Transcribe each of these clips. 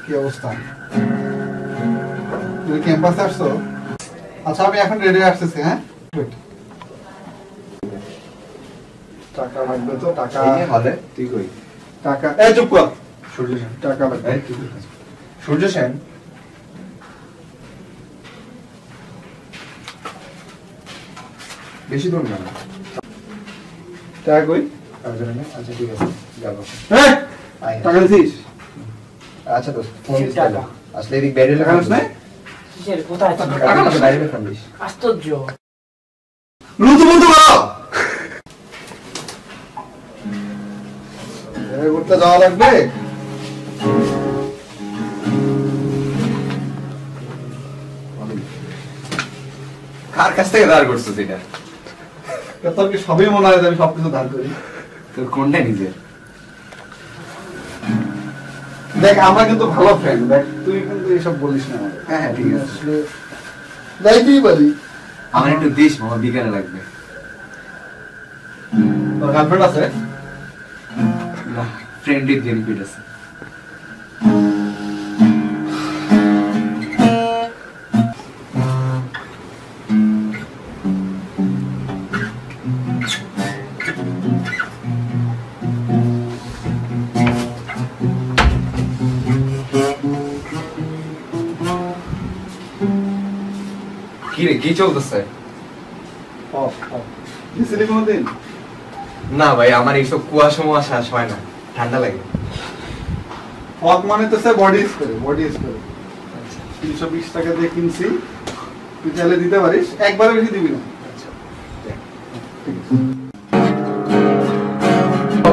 কি অবস্থা? তুমি ক্যাম্পাসে আসছো? আচ্ছা আমি এখন রেডি আসতেছি। হ্যাঁ টাকা লাগবে তো, টাকা হলে তুই কই? টাকা এই চুপ কর। সূর্য সেন টাকা লাগবে। সূর্য সেন বেশি দূর না। টাকা কই? আচ্ছা ঠিক আছে যাবো। টাকা দিছিস? আচ্ছা তো ফোন দিস টাকা আসলে এদিক বাইরে টাকা দিস নাই? কিসের কোথায় আছে? টাকা না বাইরে ফোন দিস। আশ্চর্য। রুতু বন্ধু করো। ঘুরতে যাওয়া লাগবে। কার কাছ থেকে ধার করছিস এটা? তোর কি সবই মনে হয় যে আমি সবকিছু ধার করি? তোর কোনটা নিজের? দেখ আমরা কিন্তু ভালো ফ্রেন্ড, দেখ তুই কিন্তু এসব বলিস না আমাকে। হ্যাঁ হ্যাঁ ঠিক আছে। আসলে যাইতেই পারি। আমার একটু দিস মামা, বিকালে লাগবে। তোর গার্লফ্রেন্ড আছে? না ফ্রেন্ডের বেনিফিট আছে। কি রে কি চলতেছে? গেছিলি কোনোদিন? না ভাই আমার এইসব কুয়াশা মুয়াশা হয় না, ঠান্ডা লাগে। ফগ মানে তো sir body spray, body spray 320 টাকা দিয়ে কিনছি, তুই চাইলে দিতে পারিস, একবারে বেশি দিবি না।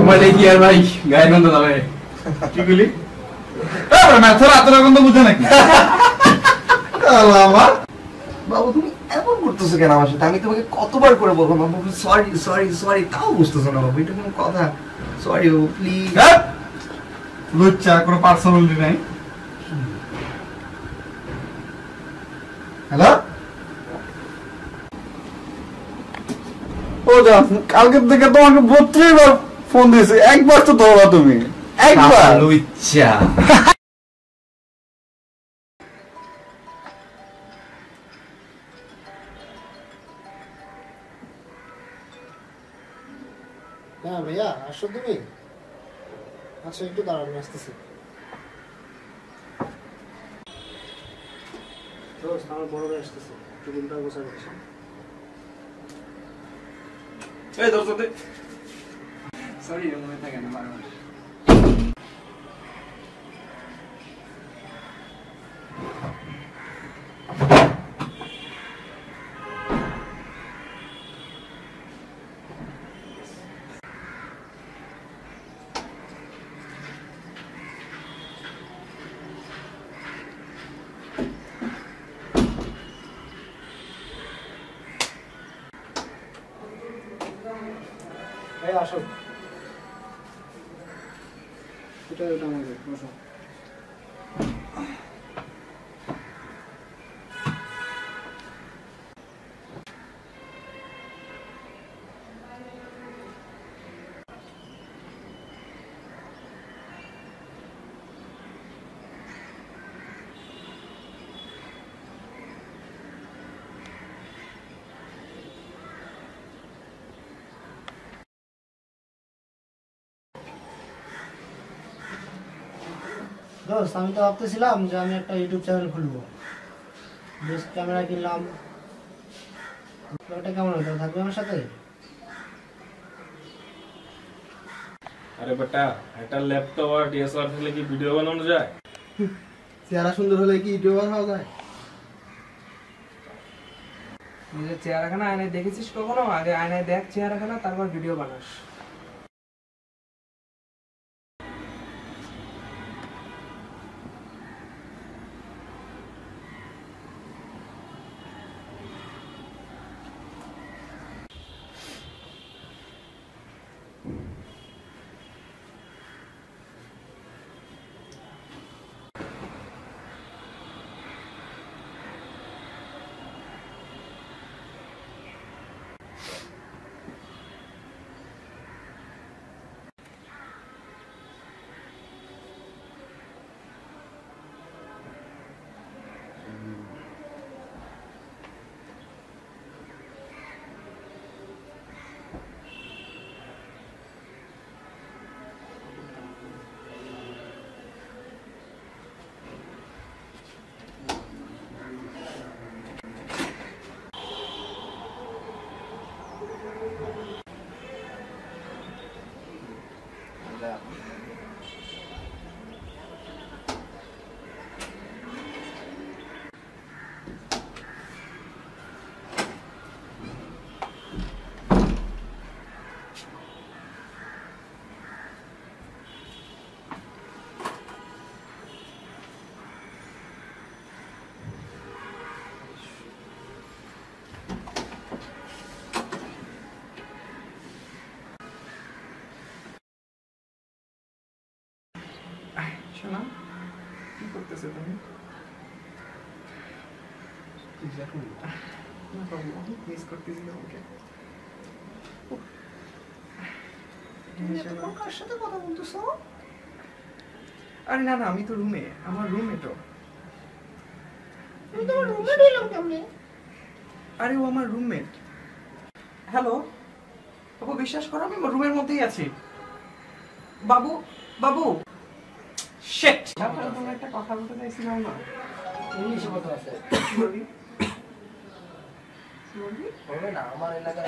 মানে কি আর ভাই গায়ে গন্ধ যাবে? কি বলি? ম্যাথর এতটা গন্ধ বুঝে নাকি? আমার বাবু তুমি এমন করতেছো কেন আমার সাথে? আমি তোমাকে কতবার করে বললাম বাবু সরি সরি সরি, তাও বুঝতেছো না বাবু, এটা কোনো কথা? সরি ও প্লিজ। লুচ্চা, কোনো পার্সোনালিটি নাই। হ্যালো ও যা, কালকে থেকে তোমাকে 32 বার ফোন দিয়েছি, একবার তো ধরবা তুমি, একবার। লুচ্চা হ্যাঁ ভাইয়া আসো তুমি। আচ্ছা একটু দাঁড়ান, আমি আসতেছি। আমার বড় ভাই আসতেছে, একটু রুমটা গোছানো আছে। এই দর্শক সরি মনে থাকে না বারবার। ভাইয়া আসো, এটা আমাকে বসো। দোস্ত আমি তো ভাবতেছিলাম যে আমি একটা ইউটিউব চ্যানেল খুলবো, বেস্ট ক্যামেরা কিনলাম, ওটা কেমন হতো, থাকবে আমার সাথে? আরে বেটা একটা ল্যাপটপ আর ডিএসএলআর থাকলে কি ভিডিও বানানো যায়? চেহারা সুন্দর হলে কি ইউটিউবার হওয়া যায়? নিজের চেহারাখানা আয়নায় দেখেছিস কখনো? আগে আয়নায় দেখ চেহারাখানা, তারপর ভিডিও বানাস। শোনা কি করতেছো তুমি? না বাবু, অনেক মিস করতেছি তোমাকে। কার সাথে কথা বলতেছো? আরে না না, আমি তো রুমে, আমার রুমমেটও। আমি তোমার রুমমেট হইলাম কেমনে? আরে ও আমার রুমমেট। হ্যালো বাবু, বিশ্বাস করো আমি রুমের মধ্যেই আছি। বাবু বাবু শিট, তোমরা একটা কথা বলতে চাইছিলাম না। ইংলিশে কথা আছে। কি বলবি? কি বলবি? হবে না, আমার এলাকায়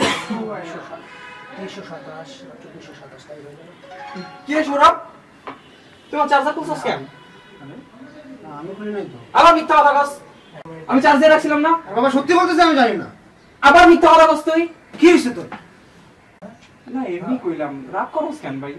327 227 তাই হয়ে যাবে। কি রে সৌরভ, তোমার চার্জার খুলছস কেন? না, আমি খুলি নাই তো। আবার মিথ্যা কথা কস। আমি চার্জ দিয়ে রাখছিলাম না। আর বাবা সত্যি বলতেছে, আমি জানি না। আবার মিথ্যা কথা কস তুই। কি হয়েছে তোর? না এমনি কইলাম, রাগ করস কেন ভাই?